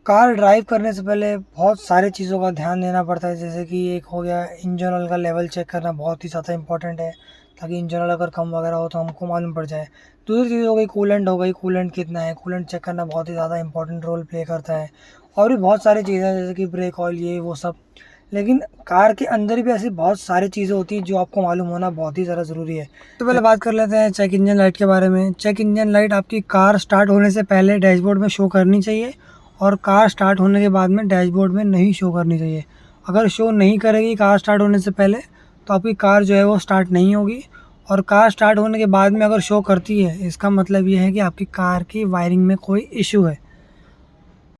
Car drive करने से पहले बहुत सारी चीज़ों का ध्यान देना पड़ता है, जैसे कि एक हो गया इंजन ऑयल का लेवल चेक करना बहुत ही ज़्यादा इंपॉर्टेंट है, ताकि इंजन ऑयल अगर कम वगैरह हो तो हमको मालूम पड़ जाए। दूसरी चीज़ हो गई कूलेंट हो गई, कूलेंट कितना है, कूलेंट चेक करना बहुत ही ज़्यादा इंपॉर्टेंट रोल प्ले करता है। और भी बहुत सारी चीज़ें हैं जैसे कि ब्रेक ऑयल ये वो सब। लेकिन कार के अंदर भी ऐसी बहुत सारी चीज़ें होती हैं जो आपको मालूम होना बहुत ही ज़्यादा ज़रूरी है। तो पहले बात कर लेते हैं चेक इंजन लाइट के बारे में। चेक इंजन लाइट आपकी कार स्टार्ट होने से पहले डैशबोर्ड में शो करनी चाहिए, और कार स्टार्ट होने के बाद में डैशबोर्ड में नहीं शो करनी चाहिए। अगर शो नहीं करेगी कार स्टार्ट होने से पहले तो आपकी कार जो है वो स्टार्ट नहीं होगी, और कार स्टार्ट होने के बाद में अगर शो करती है इसका मतलब ये है कि आपकी कार की वायरिंग में कोई इशू है।